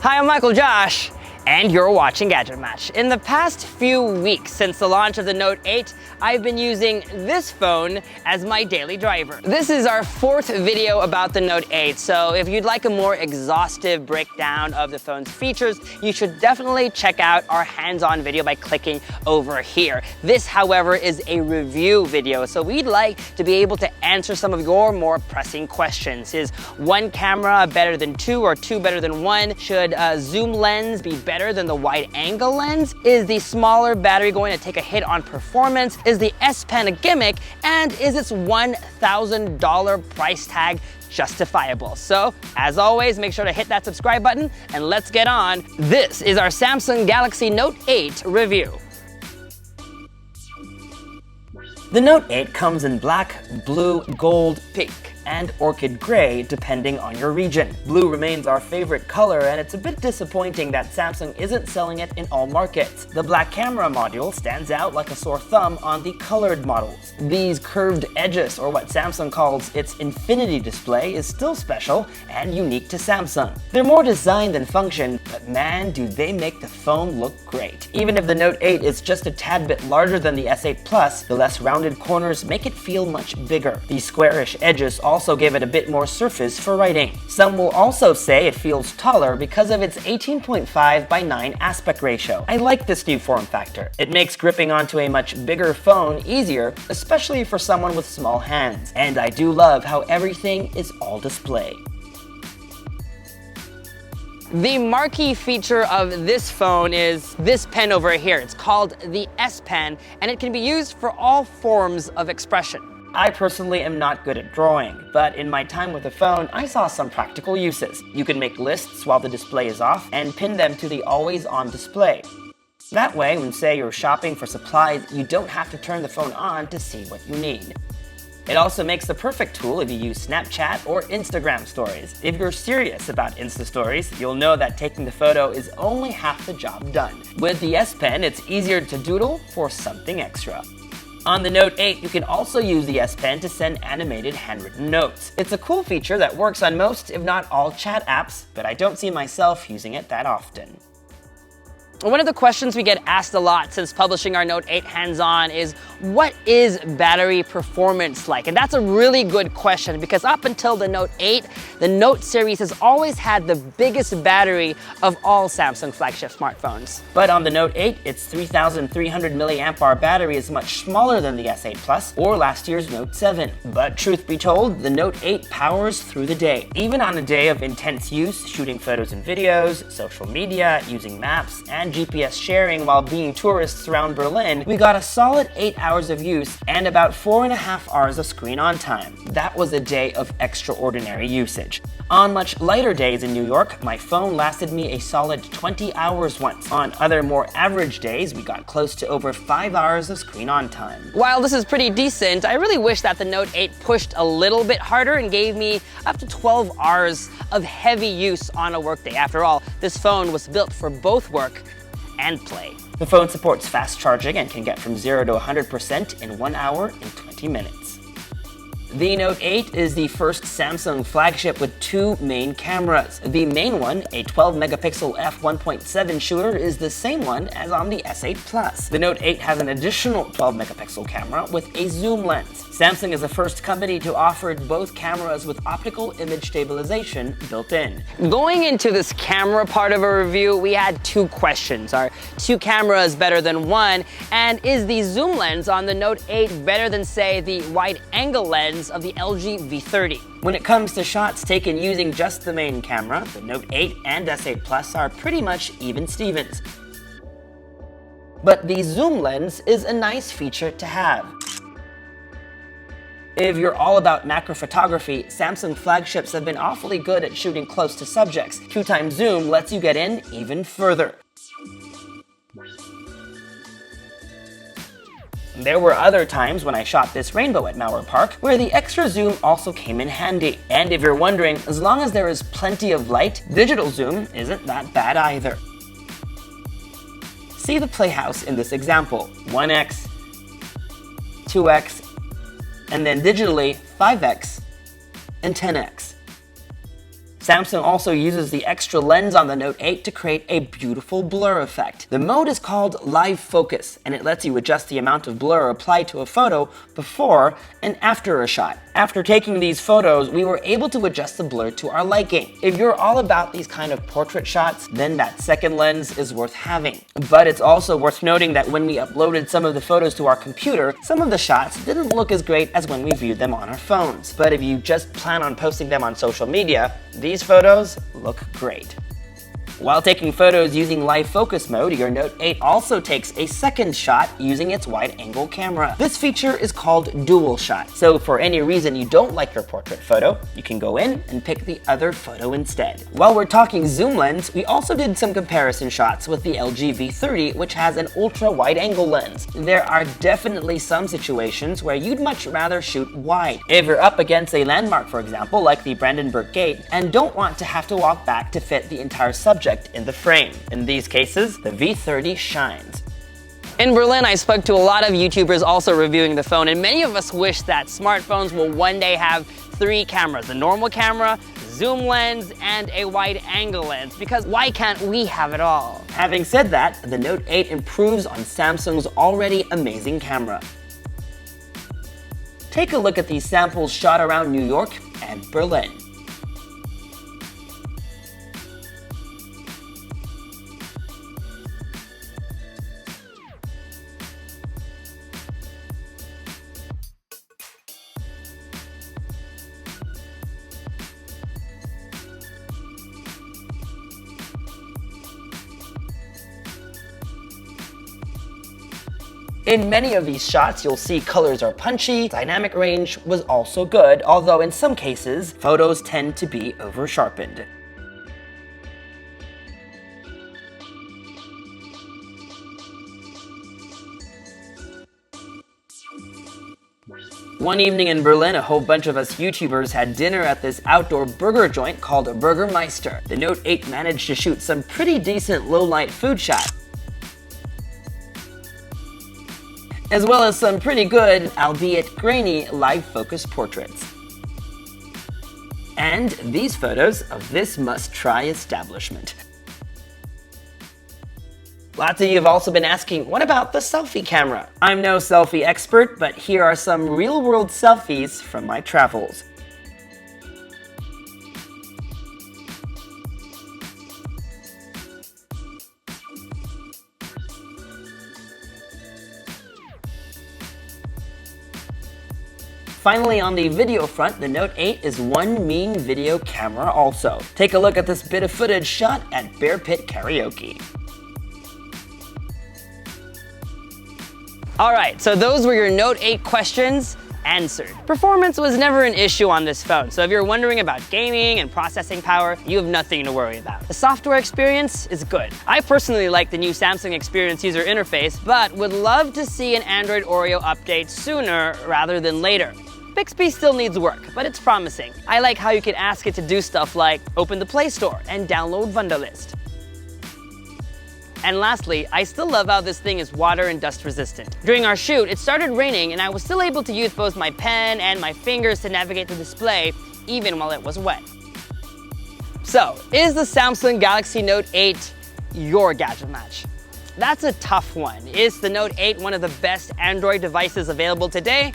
Hi, I'm Michael Josh, and you're watching GadgetMatch. In the past few weeks since the launch of the Note 8, I've been using this phone as my daily driver. This is our fourth video about the Note 8, so if you'd like a more exhaustive breakdown of the phone's features, you should definitely check out our hands-on video by clicking over here. This, however, is a review video, so we'd like to be able to answer some of your more pressing questions. Is one camera better than two or two better than one? Should a zoom lens be better than the wide angle lens? Is the smaller battery going to take a hit on performance? Is the S Pen a gimmick? And is its $1,000 price tag justifiable? So, as always, make sure to hit that subscribe button and let's get on. This is our Samsung Galaxy Note 8 review. The Note 8 comes in black, blue, gold, pink, and orchid gray depending on your region. Blue remains our favorite color, and it's a bit disappointing that Samsung isn't selling it in all markets. The black camera module stands out like a sore thumb on the colored models. These curved edges, or what Samsung calls its infinity display, is still special and unique to Samsung. They're more design than function, but man, do they make the phone look great. Even if the Note 8 is just a tad bit larger than the S8 Plus, the less rounded corners make it feel much bigger. The squarish edges also give it a bit more surface for writing. Some will also say it feels taller because of its 18.5 by 9 aspect ratio. I like this new form factor. It makes gripping onto a much bigger phone easier, especially for someone with small hands. And I do love how everything is all display. The marquee feature of this phone is this pen over here. It's called the S Pen, and it can be used for all forms of expression. I personally am not good at drawing, but in my time with the phone, I saw some practical uses. You can make lists while the display is off and pin them to the always-on display. That way, when say you're shopping for supplies, you don't have to turn the phone on to see what you need. It also makes the perfect tool if you use Snapchat or Instagram stories. If you're serious about Insta stories, you'll know that taking the photo is only half the job done. With the S Pen, it's easier to doodle for something extra. On the Note 8, you can also use the S Pen to send animated handwritten notes. It's a cool feature that works on most, if not all, chat apps, but I don't see myself using it that often. One of the questions we get asked a lot since publishing our Note 8 hands-on is, what is battery performance like? And that's a really good question because up until the Note 8, the Note series has always had the biggest battery of all Samsung flagship smartphones. But on the Note 8, its 3,300 mAh battery is much smaller than the S8 Plus or last year's Note 7. But truth be told, the Note 8 powers through the day. Even on a day of intense use, shooting photos and videos, social media, using maps, and GPS sharing while being tourists around Berlin, we got a solid 8 hours of use and about 4.5 hours of screen on time. That was a day of extraordinary usage. On much lighter days in New York, my phone lasted me a solid 20 hours once. On other more average days, we got close to over 5 hours of screen on time. While this is pretty decent, I really wish that the Note 8 pushed a little bit harder and gave me up to 12 hours of heavy use on a workday. After all, this phone was built for both work and play. The phone supports fast charging and can get from 0 to 100% in 1 hour and 20 minutes. The Note 8 is the first Samsung flagship with two main cameras. The main one, a 12-megapixel f1.7 shooter, is the same one as on the S8 Plus. The Note 8 has an additional 12-megapixel camera with a zoom lens. Samsung is the first company to offer both cameras with optical image stabilization built in. Going into this camera part of a review, we had two questions. Are two cameras better than one? And is the zoom lens on the Note 8 better than, say, the wide-angle lens of the LG V30? When it comes to shots taken using just the main camera, the Note 8 and S8 Plus are pretty much even Stevens. But the zoom lens is a nice feature to have. If you're all about macro photography, Samsung flagships have been awfully good at shooting close to subjects. 2x zoom lets you get in even further. There were other times when I shot this rainbow at Mauer Park where the extra zoom also came in handy. And if you're wondering, as long as there is plenty of light, digital zoom isn't that bad either. See the playhouse in this example. 1x, 2x, and then digitally 5x and 10x. Samsung also uses the extra lens on the Note 8 to create a beautiful blur effect. The mode is called Live Focus, and it lets you adjust the amount of blur applied to a photo before and after a shot. After taking these photos, we were able to adjust the blur to our liking. If you're all about these kind of portrait shots, then that second lens is worth having. But it's also worth noting that when we uploaded some of the photos to our computer, some of the shots didn't look as great as when we viewed them on our phones. But if you just plan on posting them on social media, these photos look great. While taking photos using live focus mode, your Note 8 also takes a second shot using its wide-angle camera. This feature is called dual shot, so for any reason you don't like your portrait photo, you can go in and pick the other photo instead. While we're talking zoom lens, we also did some comparison shots with the LG V30, which has an ultra-wide-angle lens. There are definitely some situations where you'd much rather shoot wide. If you're up against a landmark, for example, like the Brandenburg Gate, and don't want to have to walk back to fit the entire subject in the frame. In these cases, the V30 shines. In Berlin, I spoke to a lot of YouTubers also reviewing the phone, and many of us wish that smartphones will one day have 3 cameras: a normal camera, zoom lens, and a wide-angle lens, because why can't we have it all? Having said that, the Note 8 improves on Samsung's already amazing camera. Take a look at these samples shot around New York and Berlin. In many of these shots, you'll see colors are punchy, dynamic range was also good, although in some cases, photos tend to be over-sharpened. One evening in Berlin, a whole bunch of us YouTubers had dinner at this outdoor burger joint called Burgermeister. The Note 8 managed to shoot some pretty decent low-light food shots, as well as some pretty good, albeit grainy, live focus portraits. And these photos of this must-try establishment. Lots of you have also been asking, what about the selfie camera? I'm no selfie expert, but here are some real-world selfies from my travels. Finally, on the video front, the Note 8 is one mean video camera also. Take a look at this bit of footage shot at Bear Pit Karaoke. Alright, so those were your Note 8 questions answered. Performance was never an issue on this phone, so if you're wondering about gaming and processing power, you have nothing to worry about. The software experience is good. I personally like the new Samsung Experience user interface, but would love to see an Android Oreo update sooner rather than later. Bixby still needs work, but it's promising. I like how you can ask it to do stuff like open the Play Store and download Wunderlist. And lastly, I still love how this thing is water and dust resistant. During our shoot, it started raining and I was still able to use both my pen and my fingers to navigate the display, even while it was wet. So, is the Samsung Galaxy Note 8 your gadget match? That's a tough one. Is the Note 8 one of the best Android devices available today?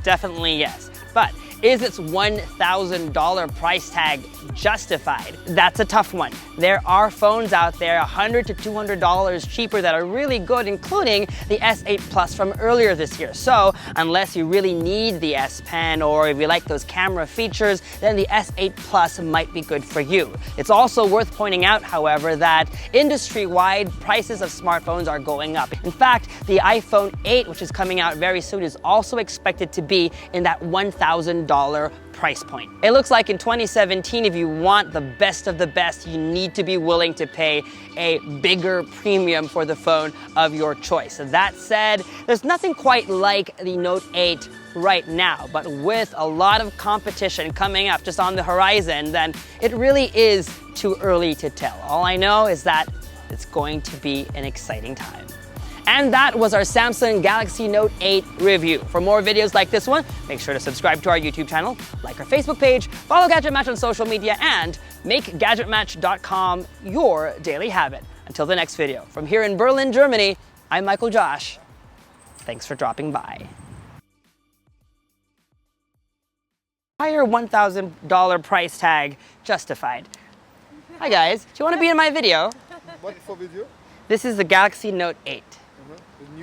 Definitely yes. But is its $1,000 price tag justified? That's a tough one. There are phones out there $100 to $200 cheaper that are really good, including the S8 Plus from earlier this year. So unless you really need the S Pen or if you like those camera features, then the S8 Plus might be good for you. It's also worth pointing out, however, that industry-wide prices of smartphones are going up. In fact, the iPhone 8, which is coming out very soon, is also expected to be in that $1,000 price point. It looks like in 2017, if you want the best of the best, you need to be willing to pay a bigger premium for the phone of your choice. That said, there's nothing quite like the Note 8 right now, but with a lot of competition coming up just on the horizon, then it really is too early to tell. All I know is that it's going to be an exciting time. And that was our Samsung Galaxy Note 8 review. For more videos like this one, make sure to subscribe to our YouTube channel, like our Facebook page, follow GadgetMatch on social media, and make GadgetMatch.com your daily habit. Until the next video, from here in Berlin, Germany, I'm Michael Josh. Thanks for dropping by. Higher $1,000 price tag justified. Hi guys, do you want to be in my video? What for video? This is the Galaxy Note 8.